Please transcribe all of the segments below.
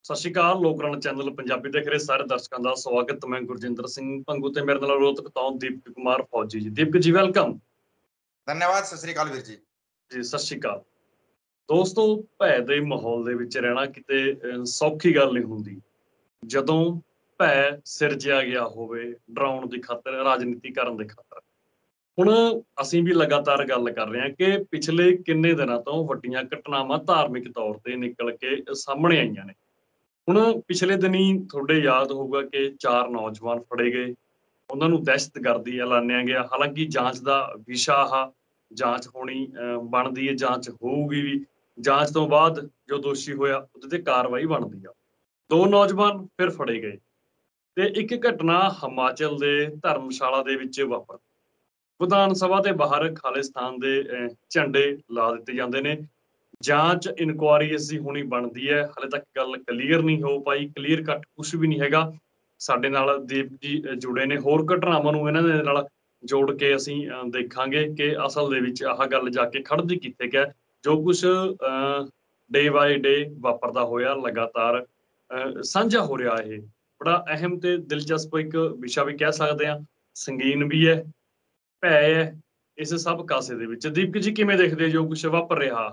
ਸਤਿ ਸ਼੍ਰੀ ਅਕਾਲ। ਲੋਕਰਣ ਚੈਨਲ ਪੰਜਾਬੀ ਦੇਖ ਰਹੇ ਸਾਰੇ ਦਰਸ਼ਕਾਂ ਦਾ ਸਵਾਗਤ। ਮੈਂ ਗੁਰਜਿੰਦਰ ਸਿੰਘ ਭੰਗੂ ਤੇ ਮੇਰੇ ਨਾਲ ਰੋਹਤਕ ਤੋਂ ਦੀਪਕ ਕੁਮਾਰ ਫੌਜੀ ਜੀ। ਦੀਪਕ ਜੀ ਵੈਲਕਮ। ਧੰਨਵਾਦ। ਸਤਿ ਸ਼੍ਰੀ ਅਕਾਲ ਵੀਰ ਜੀ। ਜੀ ਸਤਿ ਸ਼੍ਰੀ ਅਕਾਲ। ਦੋਸਤੋ, ਭੈ ਦੇ ਮਾਹੌਲ ਦੇ ਵਿੱਚ ਰਹਿਣਾ ਕਿਤੇ ਸੌਖੀ ਗੱਲ ਨਹੀਂ ਹੁੰਦੀ। ਜਦੋਂ ਭੈ ਸਿਰਜਿਆ ਗਿਆ ਹੋਵੇ ਡਰਾਉਣ ਦੀ ਖਾਤਰ, ਰਾਜਨੀਤੀ ਕਰਨ ਦੇ ਖਾਤਰ। ਹੁਣ ਅਸੀਂ ਵੀ ਲਗਾਤਾਰ ਗੱਲ ਕਰ ਰਹੇ ਹਾਂ ਕਿ ਪਿਛਲੇ ਕਿੰਨੇ ਦਿਨਾਂ ਤੋਂ ਵੱਡੀਆਂ ਘਟਨਾਵਾਂ ਧਾਰਮਿਕ ਤੌਰ ਤੇ ਨਿਕਲ ਕੇ ਸਾਹਮਣੇ ਆਈਆਂ ਨੇ। ਹੁਣ ਪਿਛਲੇ ਦਿਨੀ ਤੁਹਾਡੇ ਯਾਦ ਹੋਊਗਾ ਕਿ 4 ਨੌਜਵਾਨ ਫੜੇ ਗਏ, ਉਹਨਾਂ ਨੂੰ ਦਹਿਸ਼ਤਗਰਦੀ ਐਲਾਨਿਆ ਗਿਆ। ਹਾਲਾਂਕਿ ਜਾਂਚ ਦਾ ਵਿਸ਼ਾ ਆਹ ਜਾਂਚ ਹੋਣੀ ਬਣਦੀ ਹੈ, ਜਾਂਚ ਹੋਊਗੀ ਵੀ। ਜਾਂਚ ਤੋਂ ਬਾਅਦ ਜੋ ਦੋਸ਼ੀ ਹੋਇਆ ਉਹਦੇ ਤੇ ਕਾਰਵਾਈ ਬਣਦੀ ਆ। 2 ਨੌਜਵਾਨ ਫਿਰ ਫੜੇ ਗਏ ਤੇ ਇੱਕ ਘਟਨਾ ਹਿਮਾਚਲ ਦੇ ਧਰਮਸ਼ਾਲਾ ਦੇ ਵਿੱਚ ਵਾਪਰੀ। ਵਿਧਾਨ ਸਭਾ ਦੇ ਬਾਹਰ ਖਾਲਿਸਤਾਨ ਦੇ ਝੰਡੇ ਲਾ ਦਿੱਤੇ ਜਾਂਦੇ ਨੇ। ਜਾਂਚ ਇਨਕੁਆਰੀ ਅਸੀਂ ਹੋਣੀ ਬਣਦੀ ਹੈ। ਹਾਲੇ ਤੱਕ ਗੱਲ ਕਲੀਅਰ ਨਹੀਂ ਹੋ ਪਾਈ, ਕਲੀਅਰ ਕੱਟ ਕੁਛ ਵੀ ਨਹੀਂ ਹੈਗਾ। ਸਾਡੇ ਨਾਲ ਦੀਪ ਜੀ ਜੁੜੇ ਨੇ। ਹੋਰ ਘਟਨਾਵਾਂ ਨੂੰ ਇਹਨਾਂ ਦੇ ਨਾਲ ਜੋੜ ਕੇ ਅਸੀਂ ਦੇਖਾਂਗੇ ਕਿ ਅਸਲ ਦੇ ਵਿੱਚ ਆਹ ਗੱਲ ਜਾ ਕੇ ਖੜਦੀ ਕਿੱਥੇ ਗਿਆ। ਜੋ ਕੁਛ ਡੇ ਬਾਏ ਡੇ ਵਾਪਰਦਾ ਹੋਇਆ ਲਗਾਤਾਰ ਸਾਂਝਾ ਹੋ ਰਿਹਾ। ਇਹ ਬੜਾ ਅਹਿਮ ਤੇ ਦਿਲਚਸਪ ਇੱਕ ਵਿਸ਼ਾ ਵੀ ਕਹਿ ਸਕਦੇ ਹਾਂ, ਸੰਗੀਨ ਵੀ ਹੈ, ਭੈ ਹੈ ਇਸ ਸਭ ਕਾਸੇ ਦੇ ਵਿੱਚ। ਦੀਪਕ ਜੀ ਕਿਵੇਂ ਦੇਖਦੇ ਜੋ ਕੁਛ वापर रहा?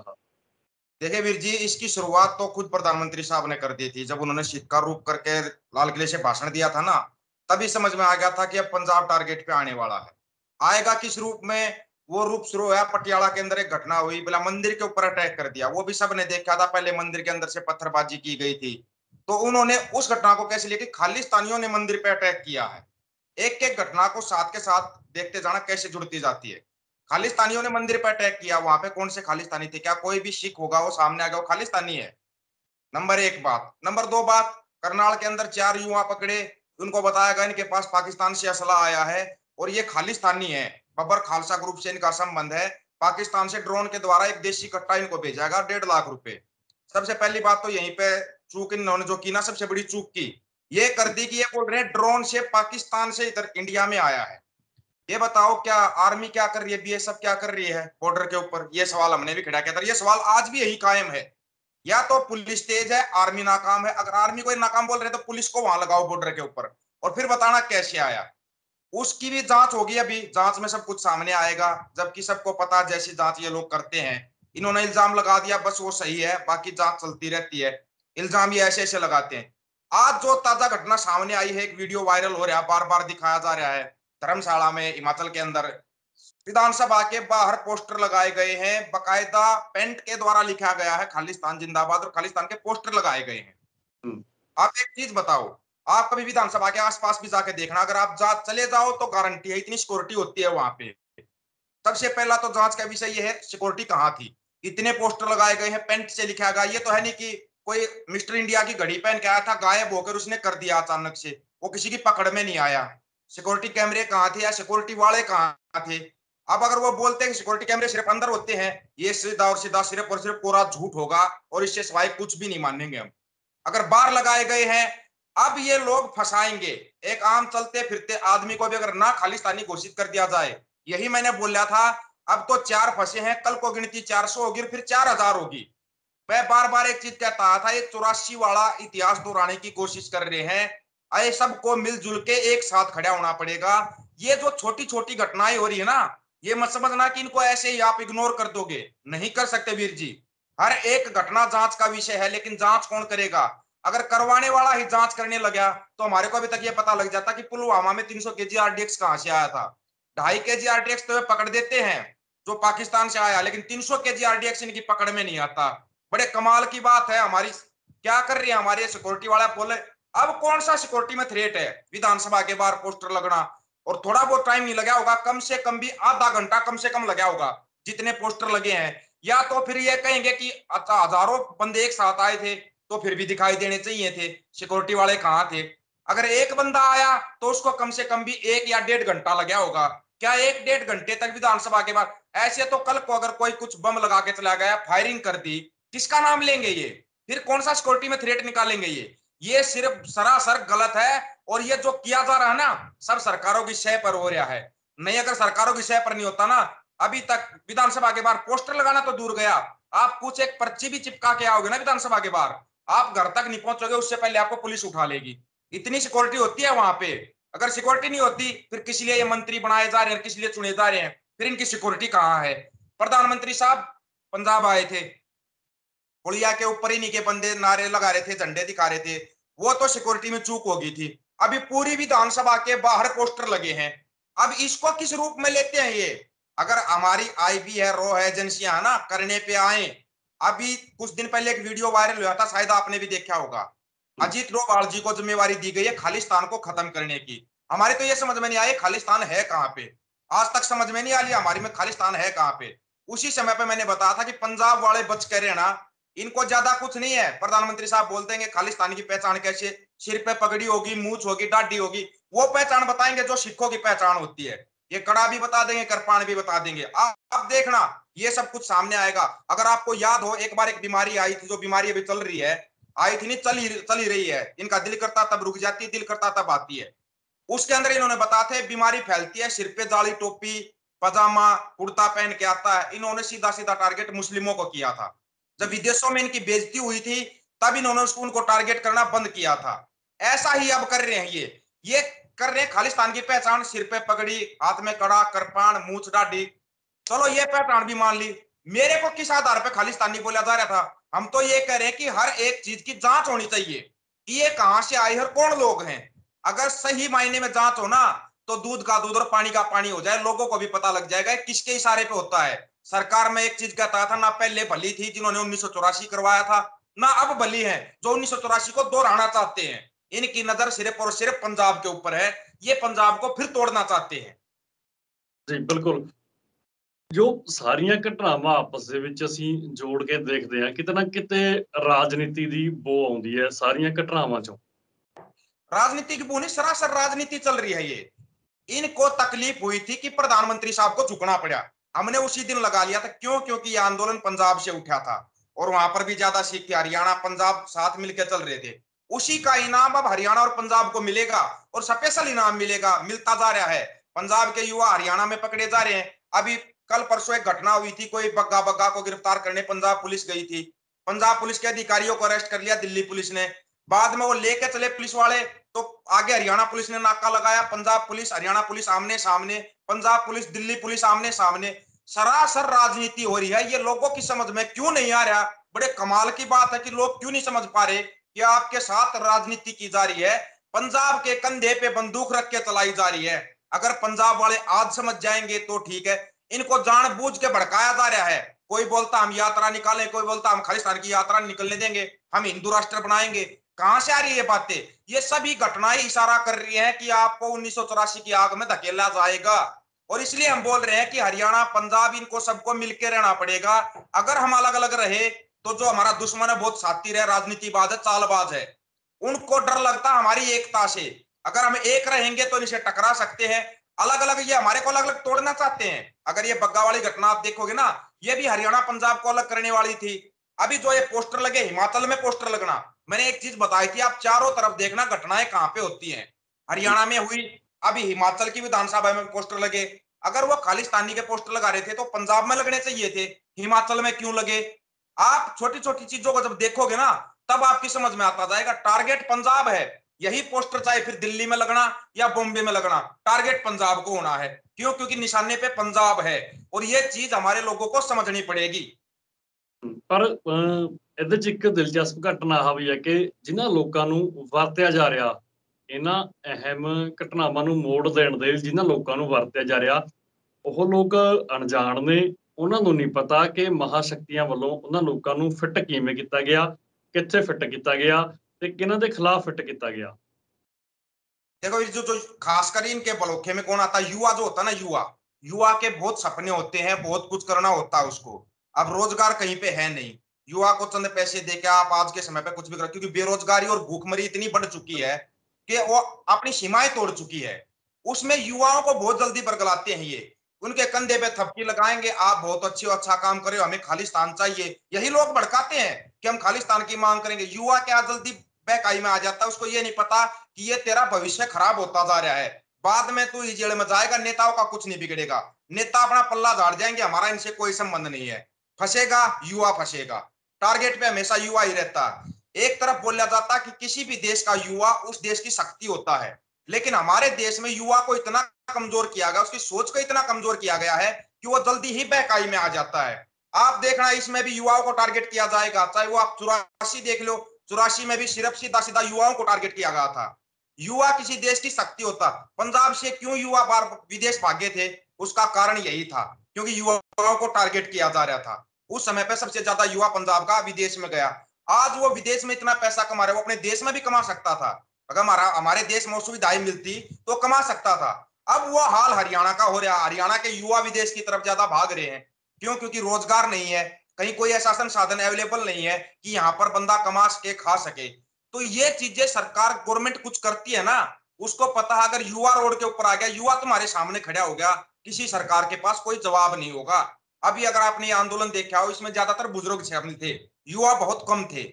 देखिए वीर जी, इसकी शुरुआत तो खुद प्रधानमंत्री साहब ने कर दी थी जब उन्होंने सिक्का रूप करके लाल किले से भाषण दिया था ना। तभी समझ में आ गया था कि अब पंजाब टारगेट पे आने वाला है। आएगा किस रूप में, वो रूप शुरू हुआ पटियाला के अंदर। एक घटना हुई, बोला मंदिर के ऊपर अटैक कर दिया। वो भी सबने देखा था, पहले मंदिर के अंदर से पत्थरबाजी की गई थी। तो उन्होंने उस घटना को कैसे लिया कि खालिस्तानियों ने मंदिर पे अटैक किया है। एक एक घटना को साथ के साथ देखते जाना कैसे जुड़ती जाती है। खालिस्तानियों ने मंदिर पर अटैक किया, वहां पे कौन से खालिस्तानी थे? क्या कोई भी सिख होगा वो सामने आ गया वो खालिस्तानी है? नंबर 1 बात। नंबर 2 बात, करनाल के अंदर 4 युवा पकड़े, उनको बताया गया इनके पास पाकिस्तान से असला आया है और ये खालिस्तानी है। बबर खालसा ग्रुप से इनका संबंध है। पाकिस्तान से ड्रोन के द्वारा एक देशी कट्टा इनको भेजा गया, 1.5 लाख रुपए। सबसे पहली बात तो यहीं पे चूक इन्होंने जो की ना, सबसे बड़ी चूक की ये कर दी कि ये बोल रहे हैं ड्रोन से पाकिस्तान से इधर इंडिया में आया है। ये बताओ क्या आर्मी क्या कर रही है, बीएसएफ क्या कर रही है बॉर्डर के ऊपर? ये सवाल हमने भी खड़ा किया था। ये सवाल आज भी यही कायम है। या तो पुलिस तेज है, आर्मी नाकाम है। अगर आर्मी को नाकाम बोल रहे तो पुलिस को वहां लगाओ बॉर्डर के ऊपर, और फिर बताना कैसे आया। उसकी भी जांच होगी। अभी जांच में सब कुछ सामने आएगा, जबकि सबको पता जैसी जांच ये लोग करते हैं। इन्होंने इल्जाम लगा दिया, बस वो सही है, बाकी जांच चलती रहती है। इल्जाम ये ऐसे ऐसे लगाते हैं। आज जो ताजा घटना सामने आई है, एक वीडियो वायरल हो रहा है, बार बार दिखाया जा रहा है। धर्मशाला में हिमाचल के अंदर विधानसभा के बाहर पोस्टर लगाए गए हैं, बकायदा पेंट के द्वारा लिखा गया है खालिस्तान जिंदाबाद, और खालिस्तान के पोस्टर लगाए गए हैं। आप एक चीज बताओ, आप कभी विधानसभा के आसपास भी जाके देखना, अगर आप चले जाओ तो गारंटी है इतनी सिक्योरिटी होती है वहां पे। सबसे पहला तो जांच का विषय यह है सिक्योरिटी कहां थी। इतने पोस्टर लगाए गए हैं, पेंट से लिखा गया। ये तो है नहीं कि कोई मिस्टर इंडिया की घड़ी पहन के आया था, गायब होकर उसने कर दिया अचानक से, वो किसी की पकड़ में नहीं आया। सिक्योरिटी कैमरे कहां थे या सिक्योरिटी वाले कहां थे? अब अगर वो बोलते हैं कि सिक्योरिटी कैमरे सिर्फ अंदर होते हैं, ये सीधा और सीधा सिर्फ और सिर्फ पूरा झूठ होगा, और इससे सिवाय कुछ भी नहीं मानेंगे हम। अगर बाहर लगाए गए हैं, अब ये लोग फंसाएंगे। एक आम चलते फिरते आदमी को भी अगर ना खालिस्तानी घोषित कर दिया जाए, यही मैंने बोला था। अब तो 4 फंसे हैं, कल को गिनती 400 होगी, फिर 4000 होगी। मैं बार बार एक चीज कहता था, ये 84 वाला इतिहास दोहराने की कोशिश कर रहे हैं। अरे सबको मिलजुल के एक साथ खड़ा होना पड़ेगा। ये जो छोटी छोटी घटनाएं हो रही है ना, ये मत समझना कि इनको ऐसे ही आप इग्नोर कर दोगे। नहीं कर सकते वीर जी। हर एक घटना जांच का विषय है, लेकिन जांच कौन करेगा? अगर करवाने वाला ही जांच करने लगा तो हमारे को अभी तक ये पता लग जाता कि पुलवामा में 300 केजी आरडीएक्स कहां से आया था। 2.5 केजी आरडीएक्स तो पकड़ देते हैं जो पाकिस्तान से आया, लेकिन 300 केजी आरडीएक्स इनकी पकड़ में नहीं आता। बड़े कमाल की बात है। हमारी क्या कर रही है हमारे सिक्योरिटी वाला? बोले अब कौन सा सिक्योरिटी में थ्रेट है? विधानसभा के बाहर पोस्टर लगना, और थोड़ा बहुत टाइम नहीं लगा होगा, कम से कम भी आधा घंटा कम से कम लगा होगा जितने पोस्टर लगे हैं। या तो फिर ये कहेंगे कि अच्छा हजारों बंदे एक साथ आए थे तो फिर भी दिखाई देने चाहिए थे, सिक्योरिटी वाले कहां थे? अगर एक बंदा आया तो उसको कम से कम भी 1 या 1.5 घंटा लगा होगा। क्या 1-1.5 घंटे तक विधानसभा के बाद? ऐसे तो कल को अगर कोई कुछ बम लगा के चला गया, फायरिंग कर दी, किसका नाम लेंगे ये? फिर कौन सा सिक्योरिटी में थ्रेट निकालेंगे? ये सिर्फ सरासर गलत है। और ये जो किया जा रहा है ना, सब सरकारों की सह पर हो रहा है। नहीं, अगर सरकारों की सह पर नहीं होता ना, अभी तक विधानसभा के बाहर पोस्टर लगाना तो दूर गया, आप कुछ एक पर्ची भी चिपका के आओगे ना विधानसभा के बाहर, आप घर तक नहीं पहुंचोगे उससे पहले आपको पुलिस उठा लेगी। इतनी सिक्योरिटी होती है वहां पे। अगर सिक्योरिटी नहीं होती फिर किस लिए ये मंत्री बनाए जा रहे हैं, किस लिए चुने जा रहे हैं, फिर इनकी सिक्योरिटी कहाँ है। प्रधानमंत्री साहब पंजाब आए थे, पुलिया के ऊपर ही नीचे बंदे नारे लगा रहे थे, झंडे दिखा रहे थे, वो तो सिक्योरिटी में चूक हो गई थी। अभी पूरी विधानसभा के बाहर पोस्टर लगे हैं। अब इसको किस रूप में लेते हैं ये। अगर हमारी आईबी है, रो है, एजेंसियां है ना, करने पे आए। अभी कुछ दिन पहले एक वीडियो वायरल हुआ था, शायद आपने भी देखा होगा। अजीत डोभाल जी को जिम्मेवारी दी गई है खालिस्तान को खत्म करने की। हमारी तो ये समझ में नहीं आई खालिस्तान है कहां पे। आज तक समझ में नहीं आ रही हमारी में खालिस्तान है कहां पे। उसी समय पे मैंने बताया था कि पंजाब वाले बच कर रहना, इनको ज्यादा कुछ नहीं है। प्रधानमंत्री साहब बोलते हैं खालिस्तान की पहचान कैसे, सिर पे पगड़ी होगी, मूछ होगी, दाढ़ी होगी, वो पहचान बताएंगे जो सिखों की पहचान होती है। ये कड़ा भी बता देंगे, कृपाण भी बता देंगे। आप देखना ये सब कुछ सामने आएगा। अगर आपको याद हो एक बार एक बीमारी आई थी, जो बीमारी अभी चल रही है, आई थी नहीं, चल ही रही है। इनका दिल करता तब रुक जाती है, दिल करता तब आती है। उसके अंदर इन्होंने बताया था बीमारी फैलती है, सिर पे जाली टोपी पजामा कुर्ता पहन के आता है। इन्होंने सीधा सीधा टारगेट मुस्लिमों को किया था। जब विदेशों में इनकी बेइज्जती हुई थी तब इन्होंने उनको टारगेट करना बंद किया था। ऐसा ही अब कर रहे हैं ये कर रहे हैं खालिस्तान की पहचान, सिर पे पगड़ी, हाथ में कड़ा, कृपाण, मूछ दाढ़ी। चलो ये पहचान भी मान ली। मेरे को किस आधार पर खालिस्तानी बोला जा रहा था। हम तो ये कह रहे हैं कि हर एक चीज की जांच होनी चाहिए कि ये कहां से आए और कौन लोग हैं। अगर सही मायने में जांच हो ना तो दूध का दूध और पानी का पानी हो जाए, लोगों को भी पता लग जाएगा किसके इशारे पे होता है। सरकार में एक चीज कहता था ना, पहले भली थी जिन्होंने 1984 करवाया था, ना अब भली है जो 1984 को दोहराना चाहते हैं। इनकी नजर सिर्फ और सिर्फ पंजाब के ऊपर है। ये पंजाब को फिर तोड़ना चाहते हैं। ਜੀ ਬਿਲਕੁਲ। ਜੋ ਸਾਰੀਆਂ ਘਟਨਾਵਾਂ ਆਪਸ ਦੇ ਵਿੱਚ ਅਸੀਂ ਜੋੜ ਕੇ ਦੇਖਦੇ ਹਾਂ, ਕਿਤੇ ਨਾ ਕਿਤੇ ਰਾਜਨੀਤੀ ਦੀ ਬੋ ਆਉਂਦੀ ਹੈ ਸਾਰੀਆਂ ਘਟਨਾਵਾਂ ਚੋਂ। राजनीति की पूरी सरासर राजनीति चल रही है ये। इनको तकलीफ हुई थी कि प्रधानमंत्री साहब को झुकना पड़ा। हमने उसी दिन लगा लिया था, क्यों, क्योंकि ये आंदोलन पंजाब से उठा था और वहां पर भी ज्यादा सीख थे, हरियाणा पंजाब साथ मिलकर चल रहे थे। उसी का इनाम अब हरियाणा और पंजाब को मिलेगा और स्पेशल इनाम मिलेगा, मिलता जा रहा है। पंजाब के युवा हरियाणा में पकड़े जा रहे हैं। अभी कल परसों एक घटना हुई थी, कोई बग्गा बग्गा को गिरफ्तार करने पंजाब पुलिस गई थी। पंजाब पुलिस के अधिकारियों को अरेस्ट कर लिया दिल्ली पुलिस ने। बाद में वो लेके चले पुलिस वाले, तो आगे हरियाणा पुलिस ने नाका लगाया। पंजाब पुलिस हरियाणा पुलिस आमने सामने, पंजाब पुलिस दिल्ली पुलिस आमने सामने। सरासर राजनीति हो रही है। ये लोगों की समझ में क्यों नहीं आ रहा। बड़े कमाल की बात है कि लोग क्यों नहीं समझ पा रहे कि आपके साथ राजनीति की जा रही है, पंजाब के कंधे पे बंदूक रख के चलाई जा रही है। अगर पंजाब वाले आज समझ जाएंगे तो ठीक है। इनको जानबूझ के भड़काया जा रहा है। कोई बोलता हम यात्रा निकालें, कोई बोलता हम खालिस्तान की यात्रा निकलने देंगे, हम हिंदू राष्ट्र बनाएंगे। कहां से आ रही है बातें। ये सभी घटनाएं इशारा कर रही हैं कि आपको 1984 की आग में धकेला जाएगा। और इसलिए हम बोल रहे हैं कि हरियाणा पंजाब इनको सबको मिलकर रहना पड़ेगा। अगर हम अलग अलग रहे तो जो हमारा दुश्मन है बहुत शातिर है, राजनीतिबाज है, चालबाज है, उनको डर लगता हमारी एकता से। अगर हम एक रहेंगे तो इनसे टकरा सकते हैं। अलग अलग ये हमारे को अलग अलग तोड़ना चाहते हैं। अगर ये बग्गा वाली घटना आप देखोगे ना, ये भी हरियाणा पंजाब को अलग करने वाली थी। अभी जो ये पोस्टर लगे, हिमाचल में पोस्टर लगना, मैंने एक चीज बताई थी, आप चारों तरफ देखना घटनाएं कहां पे होती हैं। हरियाणा में हुई, अभी हिमाचल की विधानसभा में पोस्टर लगे। अगर वो खालिस्तानी के पोस्टर लगा रहे थे तो पंजाब में लगने चाहिए थे, हिमाचल में क्यों लगे। आप छोटी छोटी चीजों को जब देखोगे ना तब आपकी समझ में आता जाएगा। टारगेट पंजाब है। यही पोस्टर चाहे फिर दिल्ली में लगना या बॉम्बे में लगना, टारगेट पंजाब को होना है। क्यों, क्योंकि निशाने पे पंजाब है। और ये चीज हमारे लोगों को समझनी पड़ेगी। ਪਰ ਇਹਦੇ 'ਚ ਇੱਕ ਦਿਲਚਸਪ ਘਟਨਾ ਆਹ ਵੀ ਹੈ ਕਿ ਜਿਨ੍ਹਾਂ ਲੋਕਾਂ ਨੂੰ ਵਰਤਿਆ ਜਾ ਰਿਹਾ, ਇਹਨਾਂ ਅਹਿਮ ਘਟਨਾਵਾਂ ਨੂੰ ਮੋੜ ਦੇਣ ਦੇ ਲਈ ਜਿਨ੍ਹਾਂ ਲੋਕਾਂ ਨੂੰ ਵਰਤਿਆ ਜਾ ਰਿਹਾ, ਉਹ ਲੋਕ ਅਣਜਾਣ ਨੇ। ਉਹਨਾਂ ਨੂੰ ਨਹੀਂ ਪਤਾ ਕਿ ਮਹਾਸ਼ਕਤੀਆਂ ਵੱਲੋਂ ਉਹਨਾਂ ਲੋਕਾਂ ਨੂੰ ਫਿੱਟ ਕਿਵੇਂ ਕੀਤਾ ਗਿਆ, ਕਿੱਥੇ ਫਿੱਟ ਕੀਤਾ ਗਿਆ ਤੇ ਕਿਹਨਾਂ ਦੇ ਖਿਲਾਫ ਫਿੱਟ ਕੀਤਾ ਗਿਆ। देखो जो जो खासकर इनके बलोखे में कौन आता है, युवा जो होता है ना, युवा युवा के बहुत सपने होते हैं, बहुत कुछ करना होता है उसको। अब रोजगार कहीं पे है नहीं। युवा को चंद पैसे देके आप आज के समय पे कुछ भी कर, क्योंकि बेरोजगारी और भूखमरी इतनी बढ़ चुकी है कि वो अपनी सीमाएं तोड़ चुकी है। उसमें युवाओं को बहुत जल्दी बरगलाते हैं ये। उनके कंधे पे थपकी लगाएंगे, आप बहुत अच्छे अच्छा काम करे, हमें खालिस्तान चाहिए। यही लोग भड़काते हैं कि हम खालिस्तान की मांग करेंगे। युवा क्या जल्दी बहकाई में आ जाता है, उसको ये नहीं पता कि ये तेरा भविष्य खराब होता जा रहा है। बाद में तू जेल में जाएगा, नेताओं का कुछ नहीं बिगड़ेगा। नेता अपना पल्ला झाड़ जाएंगे, हमारा इनसे कोई संबंध नहीं है। फंसेगा युवा, फंसेगा। टारगेट पे हमेशा युवा ही रहता है। एक तरफ बोला जाता कि किसी भी देश का युवा उस देश की शक्ति होता है, लेकिन हमारे देश में युवा को इतना कमजोर किया गया, उसकी सोच को इतना कमजोर किया गया है कि वो जल्दी ही बहकाई में आ जाता है। आप देखना इसमें भी युवाओं को टारगेट किया जाएगा, चाहे वो आप 84 देख लो, 84 में भी सिर्फ सीधा सीधा युवाओं को टारगेट किया गया था। युवा किसी देश की शक्ति होता। पंजाब से क्यों युवा बार विदेश भागे थे, उसका कारण यही था, क्योंकि युवाओं को टारगेट किया जा रहा था। उस समय पे सबसे ज्यादा युवा पंजाब का विदेश में गया। आज वो विदेश में इतना पैसा कमा रहे, वो अपने देश में भी कमा सकता था। अगर हमारे देश में सुविधाएं मिलती तो कमा सकता था। अब वो हाल हरियाणा का हो रहा है। हरियाणा के युवा विदेश की तरफ ज्यादा भाग रहे हैं। क्यों? क्योंकि रोजगार नहीं है, कहीं कोई ऐसा संसाधन अवेलेबल नहीं है कि यहाँ पर बंदा कमा सके, खा सके। तो ये चीजें सरकार गवर्नमेंट कुछ करती है ना, उसको पता है अगर युवा रोड के ऊपर आ गया, युवा तुम्हारे सामने खड़ा हो गया, किसी सरकार के पास कोई जवाब नहीं होगा। अभी अगर आपने ये आंदोलन देखा हो, इसमें ज्यादातर बुजुर्ग शामिल थे, युवा बहुत कम थे।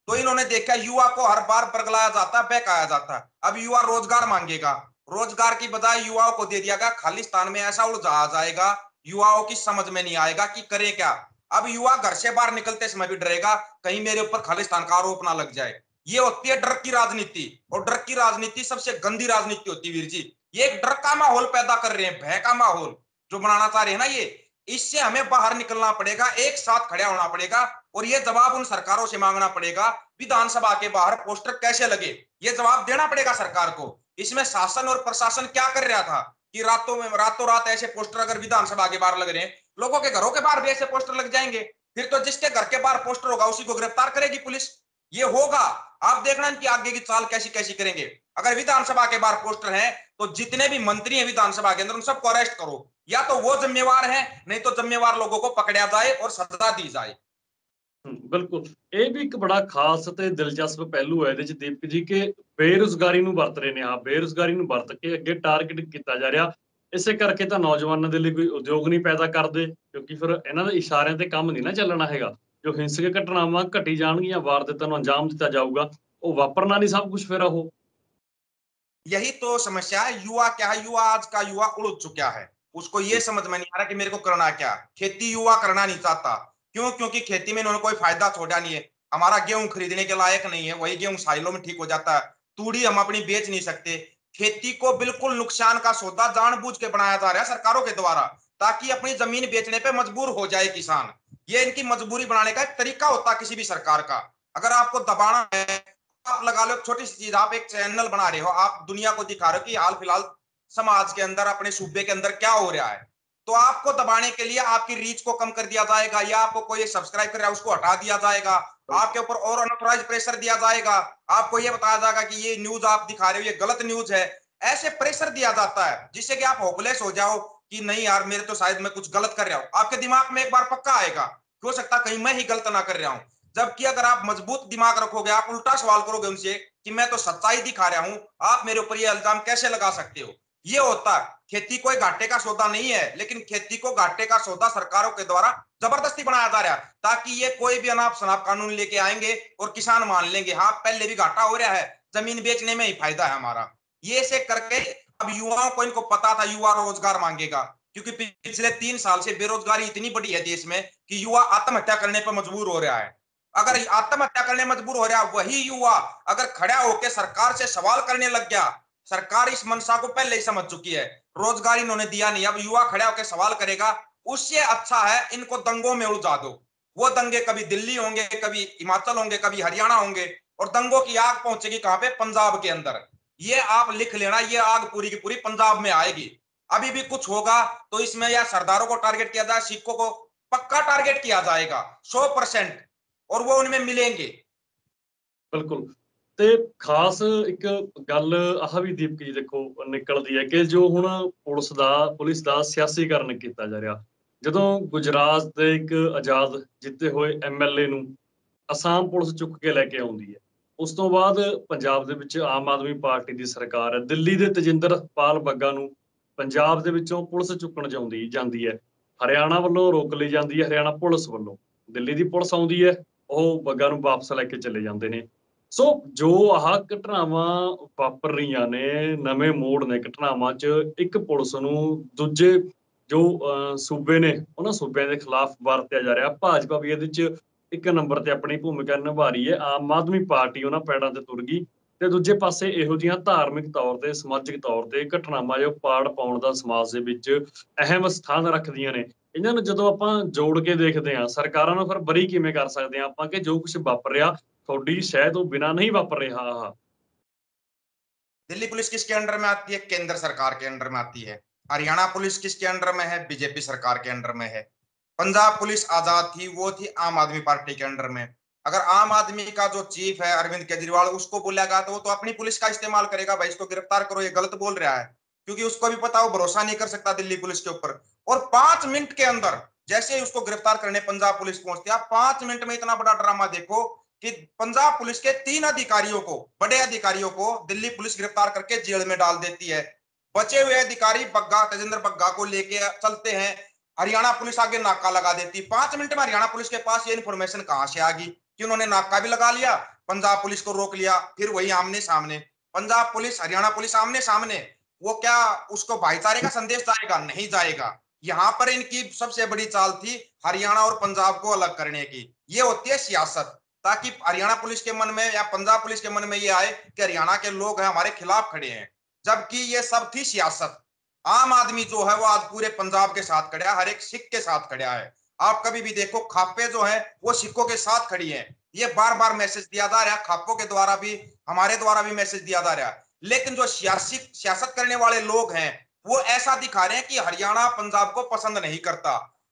तो इन्होंने देखा युवा को हर बार बरगलाया जाता, बहकाया जाता। अब युवा रोजगार मांगेगा, रोजगार की बजाय युवाओं को दे दिया गया खालिस्तान में, ऐसा उलझा जाएगा युवाओं की समझ में नहीं आएगा कि करे क्या। अब युवा घर से बाहर निकलते समय भी डरेगा कहीं मेरे ऊपर खालिस्तान का आरोप ना लग जाए। ये होती है डर की राजनीति, और डर की राजनीति सबसे गंदी राजनीति होती है वीर जी। ये एक डर का माहौल पैदा कर रहे हैं, भय का माहौल जो बनाना चाह रहे हैं ना, ये इससे हमें बाहर निकलना पड़ेगा, एक साथ खड़ा होना पड़ेगा, और ये जवाब उन सरकारों से मांगना पड़ेगा। विधानसभा के बाहर पोस्टर कैसे लगे, ये जवाब देना पड़ेगा सरकार को। इसमें शासन और प्रशासन क्या कर रहा था कि रातों रात ऐसे पोस्टर अगर विधानसभा के बाहर लग रहे हैं, लोगों के घरों के बाहर भी ऐसे पोस्टर लग जाएंगे, फिर तो जिसके घर के बाहर पोस्टर होगा उसी को गिरफ्तार करेगी पुलिस। ये होगा, आप देखना कि आगे की चाल कैसी कैसी करेंगे। अगर विधानसभा के बाहर पोस्टर हैं तो जितने भी मंत्री हैं विधानसभा के अंदर उन सबको अरेस्ट करो, या तो वो जिम्मेवार है, नहीं तो जिम्मेवार लोगों को पकड़ा जाए और सजा दी जाए। ਬਿਲਕੁਲ। ਇਹ ਵੀ ਇੱਕ ਬੜਾ ਖਾਸ ਤੇ ਦਿਲਚਸਪ ਪਹਿਲੂ ਹੈ ਇਹਦੇ 'ਚ ਦੀਪਕ ਜੀ ਕਿ ਬੇਰੁਜ਼ਗਾਰੀ ਨੂੰ ਵਰਤ ਰਹੇ ਨੇ ਬੇਰੁਜ਼ਗਾਰੀ ਨੂੰ ਵਰਤ ਕੇ ਅੱਗੇ ਟਾਰਗੇਟ ਕੀਤਾ ਜਾ ਰਿਹਾ। ਇਸੇ ਕਰਕੇ ਤਾਂ ਨੌਜਵਾਨਾਂ ਦੇ ਲਈ ਕੋਈ ਉਦਯੋਗ ਨਹੀਂ ਪੈਦਾ ਕਰਦੇ, ਕਿਉਂਕਿ ਫਿਰ ਇਹਨਾਂ ਦੇ ਇਸ਼ਾਰਿਆਂ ਤੇ ਕੰਮ ਨਹੀਂ ਨਾ ਚੱਲਣਾ ਹੈਗਾ। ਜੋ ਹਿੰਸਕ ਘਟਨਾਵਾਂ ਘਟੀ ਜਾਣਗੀਆਂ, ਵਾਰਦਾਤਾਂ ਨੂੰ ਅੰਜਾਮ ਦਿੱਤਾ ਜਾਊਗਾ, ਉਹ ਵਾਪਰਨਾ ਨਹੀਂ ਸਭ ਕੁਝ ਫਿਰ ਉਹ। यही तो समस्या है। युवा क्या है, युवा आज का युवा उड़ चुका है। उसको ये समझ में नहीं आ रहा कि मेरे को करना क्या। खेती युवा करना नहीं चाहता। क्यों? क्योंकि खेती में इन्होंने कोई फायदा छोड़ा नहीं है। हमारा गेहूं खरीदने के लायक नहीं है, वही गेहूं साइलों में ठीक हो जाता है। तूड़ी हम अपनी बेच नहीं सकते। खेती को बिल्कुल नुकसान का सौदा जानबूझ के बनाया जा रहा है सरकारों के द्वारा, ताकि अपनी जमीन बेचने पे मजबूर हो जाए किसान। ये इनकी मजबूरी बनाने का एक तरीका होता है किसी भी सरकार का। अगर आपको दबाना है, आप लगा लो छोटी सी चीज, आप एक चैनल बना रहे हो, आप दुनिया को दिखा रहे हो कि हाल फिलहाल समाज के अंदर अपने सूबे के अंदर क्या हो रहा है, तो आपको दबाने के लिए आपकी रीच को कम कर दिया जाएगा, या आपको कोई सब्सक्राइब कर रहा है उसको हटा दिया जाएगा, आपके ऊपर और अनऑथराइज प्रेशर दिया जाएगा, आपको यह बताया जाएगा कि ये न्यूज आप दिखा रहे हो ये गलत न्यूज है। ऐसे प्रेशर दिया जाता है जिससे कि आप होपलेस हो जाओ कि नहीं यार मेरे तो शायद मैं कुछ गलत कर रहा हूं। आपके दिमाग में एक बार पक्का आएगा, हो सकता कहीं मैं ही गलत ना कर रहा हूं। जबकि अगर आप मजबूत दिमाग रखोगे, आप उल्टा सवाल करोगे उनसे कि मैं तो सच्चाई दिखा रहा हूं, आप मेरे ऊपर ये इल्जाम कैसे लगा सकते हो। ये होता है। खेती कोई घाटे का सौदा नहीं है, लेकिन खेती को घाटे का सौदा सरकारों के द्वारा जबरदस्ती बनाया जा रहा है, ताकि ये कोई भी अनाप शनाप कानून लेके आएंगे और किसान मान लेंगे हाँ पहले भी घाटा हो रहा है, जमीन बेचने में ही फायदा है हमारा। ये से करके अब युवाओं को इनको पता था युवा रोजगार मांगेगा, क्योंकि पिछले 3 साल से बेरोजगारी इतनी बड़ी है देश में कि युवा आत्महत्या करने पर मजबूर हो रहा है। अगर आत्महत्या करने मजबूर हो रहा वही युवा अगर खड़ा होकर सरकार से सवाल करने लग गया, सरकार इस मंशा को पहले ही समझ चुकी है, रोजगार इन्होंने दिया नहीं, अब युवा खड़ा होकर सवाल करेगा, उससे अच्छा है इनको दंगों में उलझा दो। वो दंगे कभी दिल्ली होंगे, कभी हिमाचल होंगे, कभी हरियाणा होंगे, और दंगों की आग पहुंचेगी कहां पे? पंजाब के अंदर। ये आप लिख लेना, ये आग पूरी की पूरी पंजाब में आएगी। अभी भी कुछ होगा तो इसमें या सरदारों को टारगेट किया जाए, सिखों को पक्का टारगेट किया जाएगा 100%, और वो उनमें मिलेंगे। ਬਿਲਕੁਲ। ਤੇ ਖਾਸ ਇੱਕ ਗੱਲ ਆਹ ਵੀ ਦੀਪਕ ਜੀ ਦੇਖੋ ਨਿਕਲਦੀ ਹੈ ਕਿ ਜੋ ਹੁਣ ਪੁਲਿਸ ਦਾ ਸਿਆਸੀਕਰਨ ਕੀਤਾ ਜਾ ਰਿਹਾ। ਜਦੋਂ ਗੁਜਰਾਤ ਦੇ ਇੱਕ ਆਜ਼ਾਦ ਜਿੱਤੇ ਹੋਏ ਐਮਐਲਏ ਨੂੰ ਅਸਾਮ ਪੁਲਿਸ ਚੁੱਕ ਕੇ ਲੈ ਕੇ ਆਉਂਦੀ ਹੈ। ਉਸ ਤੋਂ ਬਾਅਦ ਪੰਜਾਬ ਦੇ ਵਿੱਚ ਆਮ ਆਦਮੀ ਪਾਰਟੀ ਦੀ ਸਰਕਾਰ ਹੈ। ਦਿੱਲੀ ਦੇ ਤੇਜਿੰਦਰਪਾਲ ਬੱਗਾ ਨੂੰ ਪੰਜਾਬ ਦੇ ਵਿੱਚੋਂ ਪੁਲਿਸ ਚੁੱਕਣ ਜਾਂਦੀ ਹੈ। ਹਰਿਆਣਾ ਵੱਲੋਂ ਰੋਕ ਲਈ ਜਾਂਦੀ ਹੈ, ਹਰਿਆਣਾ ਪੁਲਿਸ ਵੱਲੋਂ। ਦਿੱਲੀ ਦੀ ਪੁਲਿਸ ਆਉਂਦੀ ਹੈ, ਉਹ ਬੱਗਾ ਨੂੰ ਵਾਪਸ ਲੈ ਕੇ ਚਲੇ ਜਾਂਦੇ ਨੇ। ਸੋ ਜੋ ਆਹ ਘਟਨਾਵਾਂ ਵਾਪਰ ਰਹੀਆਂ ਨੇ, ਨਵੇਂ ਮੋੜ ਨੇ ਘਟਨਾਵਾਂ 'ਚ, ਇੱਕ ਪੁਲਿਸ ਨੂੰ ਦੂਜੇ ਜੋ ਸੂਬੇ ਨੇ ਉਹਨਾਂ ਸੂਬਿਆਂ ਦੇ ਖਿਲਾਫ ਵਰਤਿਆ ਜਾ ਰਿਹਾ। ਭਾਜਪਾ ਵੀ ਇਹਦੇ 'ਚ ਇੱਕ ਨੰਬਰ ਤੇ ਆਪਣੀ ਭੂਮਿਕਾ ਨਿਭਾ ਰਹੀ ਹੈ। ਆਮ ਆਦਮੀ ਪਾਰਟੀ ਉਹਨਾਂ ਪੈੜਾਂ ਤੇ ਤੁਰ ਗਈ ਤੇ ਦੂਜੇ ਪਾਸੇ ਇਹੋ ਜਿਹੀਆਂ ਧਾਰਮਿਕ ਤੌਰ ਤੇ, ਸਮਾਜਿਕ ਤੌਰ ਤੇ ਘਟਨਾਵਾਂ ਜੋ ਪਾੜ ਪਾਉਣ ਦਾ ਸਮਾਜ ਦੇ ਵਿੱਚ ਅਹਿਮ ਸਥਾਨ ਰੱਖਦੀਆਂ ਨੇ, ਇਹਨਾਂ ਨੂੰ ਜਦੋਂ ਆਪਾਂ ਜੋੜ ਕੇ ਦੇਖਦੇ ਹਾਂ, ਸਰਕਾਰਾਂ ਨੂੰ ਫਿਰ ਬਰੀ ਕਿਵੇਂ ਕਰ ਸਕਦੇ ਹਾਂ ਆਪਾਂ ਕਿ ਜੋ ਕੁਝ ਵਾਪਰ ਰਿਹਾ ਤੁਹਾਡੀ ਸ਼ਾਇਦ ਉਹ ਬਿਨਾਂ नहीं वापर रहा। दिल्ली पुलिस किसके अंडर में आती है? केंद्र सरकार के अंडर में आती है। हरियाणा पुलिस किसके अंडर में है? बीजेपी सरकार के अंडर में है। पंजाब पुलिस आजाद थी, वो थी आम आदमी पार्टी के अंडर में। अगर आम आदमी का जो चीफ है अरविंद केजरीवाल, उसको बोलेगा तो वो तो अपनी पुलिस का इस्तेमाल करेगा, भाई इसको गिरफ्तार करो, ये गलत बोल रहा है, क्योंकि उसको भी पता, वो भरोसा नहीं कर सकता दिल्ली पुलिस के ऊपर। और 5 मिनट के अंदर जैसे ही उसको गिरफ्तार करने पंजाब पुलिस पहुंचती है, 5 मिनट में इतना बड़ा ड्रामा देखो कि पंजाब पुलिस के 3 अधिकारियों को, बड़े अधिकारियों को दिल्ली पुलिस गिरफ्तार करके जेल में डाल देती है। बचे हुए अधिकारी बग्गा, तेजेंद्र बग्गा को लेके चलते हैं, हरियाणा पुलिस आगे नाका लगा देती। 5 मिनट में हरियाणा पुलिस के पास ये इन्फॉर्मेशन कहां से आ गई कि उन्होंने नाका भी लगा लिया, पंजाब पुलिस को रोक लिया, फिर वही आमने सामने पंजाब पुलिस हरियाणा पुलिस आमने सामने। वो क्या उसको भाईचारे का संदेश जाएगा? नहीं जाएगा। यहां पर इनकी सबसे बड़ी चाल थी हरियाणा और पंजाब को अलग करने की। ये होती है सियासत, ताकि हरियाणा पुलिस के मन में या पंजाब पुलिस के मन में ये आए कि हरियाणा के लोग हैं हमारे खिलाफ खड़े हैं, जबकि ये सब थी सियासत। आम आदमी जो है वो आज पूरे पंजाब के साथ खड़ा है, हर एक सिख के साथ खड़ा है। आप कभी भी देखो, खापे जो है वो सिखों के साथ खड़ी है। ये बार बार मैसेज दिया जा रहा है, खापों के द्वारा भी, हमारे द्वारा भी मैसेज दिया जा रहा है। लेकिन जो सियासत करने वाले लोग हैं वो ऐसा दिखा रहे हैं कि हरियाणा पंजाब को पसंद नहीं करता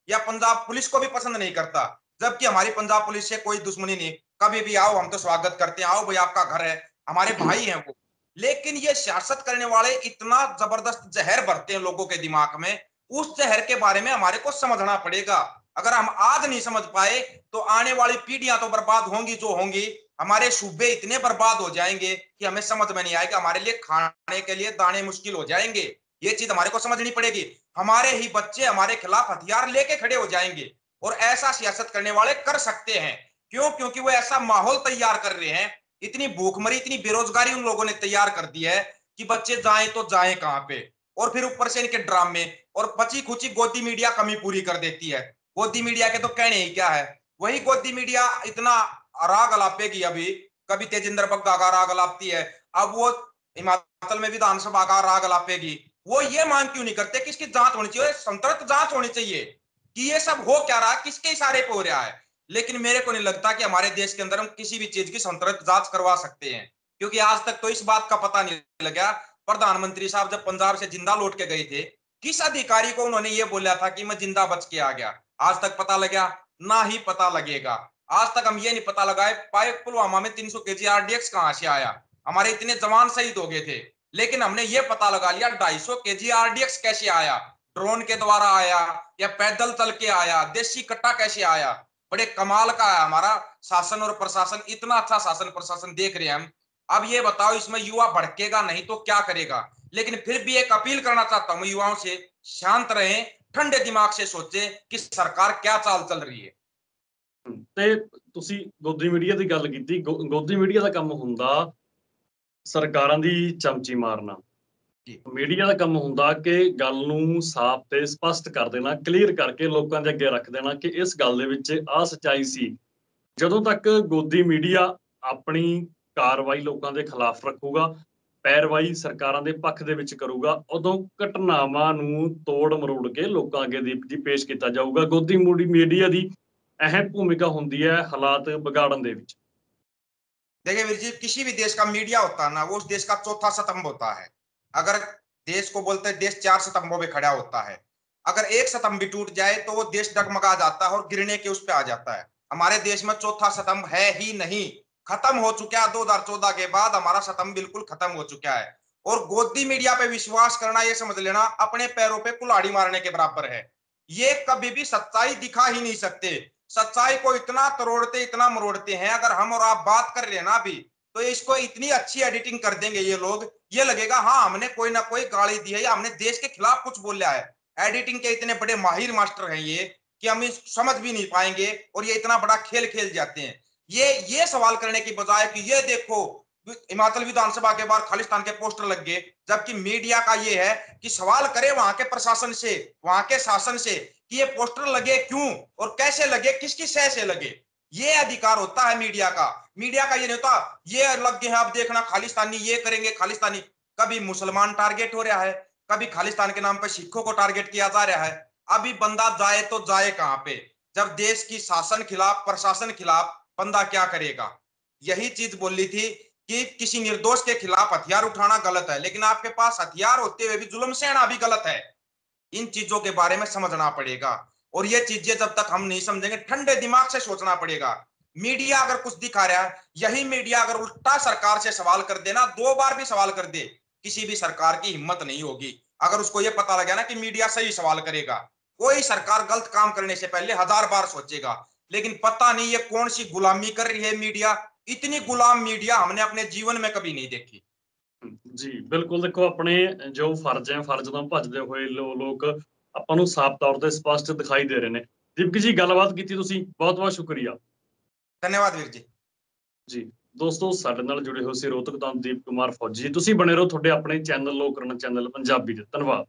या पंजाब पुलिस को भी पसंद नहीं करता, जबकि हमारी पंजाब पुलिस से कोई दुश्मनी नहीं। कभी भी आओ, हम तो स्वागत करते हैं, आओ भाई आपका घर है, हमारे भाई हैं वो। लेकिन ये सियासत करने वाले इतना जबरदस्त जहर भरते हैं लोगों के दिमाग में, उस जहर के बारे में हमारे को समझना पड़ेगा। अगर हम आज नहीं समझ पाए तो आने वाली पीढ़ियां तो बर्बाद होंगी जो होंगी। हमारे सूबे इतने बर्बाद हो जाएंगे कि हमें समझ में नहीं आएगा, हमारे लिए खाने के लिए दाने मुश्किल हो जाएंगे। ये चीज हमारे को समझनी पड़ेगी। हमारे ही बच्चे हमारे खिलाफ हथियार लेके खड़े हो जाएंगे, और ऐसा सियासत करने वाले कर सकते हैं। क्यों? क्योंकि वो ऐसा माहौल तैयार कर रहे हैं, इतनी भूखमरी, इतनी बेरोजगारी उन लोगों ने तैयार कर दी है कि बच्चे जाएं तो जाएं कहां पे। और फिर ऊपर से इनके ड्रामे और बची खुची गोदी मीडिया कमी पूरी कर देती है। गोदी मीडिया के तो कहने ही क्या है, वही गोदी मीडिया इतना राग अलापेगी। अभी कभी तेजिंदर बग्गा का राग अलापती है, अब वो हिमाचल में विधानसभा का राग अलापेगी। वो ये मांग क्यों नहीं करते कि इसकी जांच होनी चाहिए, संतुलित जांच होनी चाहिए कि ये सब हो क्या रहा, किसके इशारे पे हो रहा है। लेकिन मेरे को नहीं लगता कि हमारे देश के अंदर हम किसी भी चीज की संतुलित जांच करवा सकते हैं, क्योंकि आज तक तो इस बात का पता नहीं लगा। प्रधानमंत्री साहब जब पंजाब से जिंदा लौट के गए थे, किस अधिकारी को उन्होंने ये बोला था कि मैं जिंदा बच के आ गया? आज तक पता लगा? ना ही पता लगेगा। आज तक हम ये नहीं पता लगाए पाए पुलवामा में 300 केजी आरडीएक्स कहां से आया, हमारे इतने जवान शहीद हो गए थे। लेकिन हमने ये पता लगा लिया 250 केजी आरडीएक्स कैसे आया, ड्रोन के द्वारा आया या पैदल चल के आया, देसी कट्टा कैसे आया। बड़े कमाल का है हमारा शासन और प्रशासन, इतना अच्छा शासन प्रशासन देख रहे हैं हम। अब ये बताओ, इसमें युवा भड़केगा नहीं तो क्या करेगा? लेकिन फिर भी एक अपील करना चाहता हूं युवाओं से, शांत रहें, ठंडे दिमाग से सोचें कि सरकार क्या चाल चल रही है। ਤੇ ਤੁਸੀਂ ਗੋਦੀ ਮੀਡੀਆ ਦੀ ਗੱਲ ਕੀਤੀ। ਗੋਦੀ ਮੀਡੀਆ ਦਾ ਕੰਮ ਹੁੰਦਾ ਸਰਕਾਰਾਂ ਦੀ ਚਮਚੀ ਮਾਰਨਾ। ਜੀ ਮੀਡੀਆ ਦਾ ਕੰਮ ਹੁੰਦਾ ਕਿ ਗੱਲ ਨੂੰ ਸਾਫ਼ ਤੇ ਸਪਸ਼ਟ ਕਰ ਦੇਣਾ, ਕਲੀਅਰ ਕਰਕੇ ਲੋਕਾਂ ਦੇ ਅੱਗੇ ਰੱਖ ਦੇਣਾ ਕਿ ਇਸ ਗੱਲ ਦੇ ਵਿੱਚ ਆਹ ਸੱਚਾਈ ਸੀ। ਜਦੋਂ ਤੱਕ ਗੋਦੀ ਮੀਡੀਆ ਆਪਣੀ ਕਾਰਵਾਈ ਲੋਕਾਂ ਦੇ ਖਿਲਾਫ ਰੱਖੂਗਾ, ਪੈਰਵਾਈ ਸਰਕਾਰਾਂ ਦੇ ਪੱਖ ਦੇ ਵਿੱਚ ਕਰੂਗਾ, ਉਦੋਂ ਘਟਨਾਵਾਂ ਨੂੰ ਤੋੜ ਮਰੋੜ ਕੇ ਲੋਕਾਂ ਅੱਗੇ ਦੀ ਪੇਸ਼ ਕੀਤਾ ਜਾਊਗਾ। ਗੋਦੀ ਮੀਡੀਆ ਦੀ ਅਹਿਮ ਭੂਮਿਕਾ ਹੁੰਦੀ ਹੈ ਹਾਲਾਤ ਵਿਗਾੜਨ ਦੇ ਵਿੱਚ। देखिए वीर जी, किसी भी देश का मीडिया होता है ना, वो उस देश का चौथा स्तंभ होता है। अगर देश को बोलते हैं देश 4 स्तंभों पे खड़ा होता है, अगर एक स्तंभ भी टूट जाए तो वो देश डगमगा जाता है और गिरने के उस पे आ जाता है। हमारे देश में चौथा स्तंभ है ही नहीं, खत्म हो चुका है। 2014 के बाद हमारा स्तंभ बिल्कुल खत्म हो चुका है। और गोदी मीडिया पे विश्वास करना, ये समझ लेना अपने पैरों पे कुल्हाड़ी मारने के बराबर है। ये कभी भी सच्चाई दिखा ही नहीं सकते। सच्चाई को इतना तरोड़ते, इतना मरोड़ते हैं। अगर हम और आप बात कर रहे हैं ना अभी, तो इसको इतनी अच्छी एडिटिंग कर देंगे ये लोग, ये लगेगा हाँ हमने कोई ना कोई गाली दी है या हमने देश के खिलाफ कुछ बोला है। एडिटिंग के इतने बड़े माहिर मास्टर हैं ये कि हम इस समझ भी नहीं पाएंगे, और ये इतना बड़ा खेल खेल जाते हैं। ये सवाल करने की बजाय कि ये देखो हिमाचल विधानसभा के बाहर खालिस्तान के पोस्टर लग गए, जबकि मीडिया का ये है कि सवाल करे वहां के प्रशासन से, वहां के शासन से कि ये पोस्टर लगे क्यों और कैसे लगे, किसकी सह से लगे। ये अधिकार होता है मीडिया का। मीडिया का ये नहीं होता ये लग गए हैं अब देखना खालिस्तानी ये करेंगे खालिस्तानी। कभी मुसलमान टारगेट हो रहा है, कभी खालिस्तान के नाम पर सिखों को टारगेट किया जा रहा है। अभी बंदा जाए तो जाए कहां पे, जब देश की शासन खिलाफ प्रशासन खिलाफ बंदा क्या करेगा। यही चीज बोली थी कि किसी निर्दोष के खिलाफ हथियार उठाना गलत है, लेकिन आपके पास हथियार होते हुए भी जुल्म सहना भी गलत है। इन चीजों के बारे में समझना पड़ेगा, और ये चीजें जब तक हम नहीं समझेंगे ठंडे दिमाग से सोचना पड़ेगा। मीडिया अगर कुछ दिखा रहा है, यही मीडिया अगर उल्टा सरकार से सवाल कर देना, 2 बार भी सवाल कर दे, किसी भी सरकार की हिम्मत नहीं होगी। अगर उसको ये पता लगा ना कि मीडिया सही सवाल करेगा, कोई सरकार गलत काम करने से पहले 1000 बार सोचेगा। लेकिन पता नहीं ये कौन सी गुलामी कर रही है मीडिया। इतनी गुलाम मीडिया हमने अपने जीवन में कभी नहीं देखी। ਜੀ ਬਿਲਕੁਲ ਦੇਖੋ ਆਪਣੇ ਜੋ ਫਰਜ਼ ਹੈ ਫਰਜ਼ ਤੋਂ ਭੱਜਦੇ ਹੋਏ ਲੋਕ ਆਪਾਂ ਨੂੰ ਸਾਫ਼ ਤੌਰ ਤੇ ਸਪਸ਼ਟ ਦਿਖਾਈ ਦੇ ਰਹੇ ਨੇ। ਦੀਪਕ ਜੀ ਗੱਲਬਾਤ ਕੀਤੀ ਤੁਸੀਂ ਬਹੁਤ ਬਹੁਤ ਸ਼ੁਕਰੀਆ। धन्यवाद वीर जी। ਜੀ ਦੋਸਤੋ ਸਾਡੇ ਨਾਲ ਜੁੜੇ ਹੋਏ ਸੀ ਰੋਹਤਕ ਤੋਂ ਦੀਪ ਕੁਮਾਰ ਫੌਜੀ। ਤੁਸੀਂ ਬਣੇ ਰਹੋ ਤੁਹਾਡੇ ਆਪਣੇ ਚੈਨਲ ਲੋਕ ਕਰਨ ਚੈਨਲ ਪੰਜਾਬੀ ਦੇ। ਧੰਨਵਾਦ।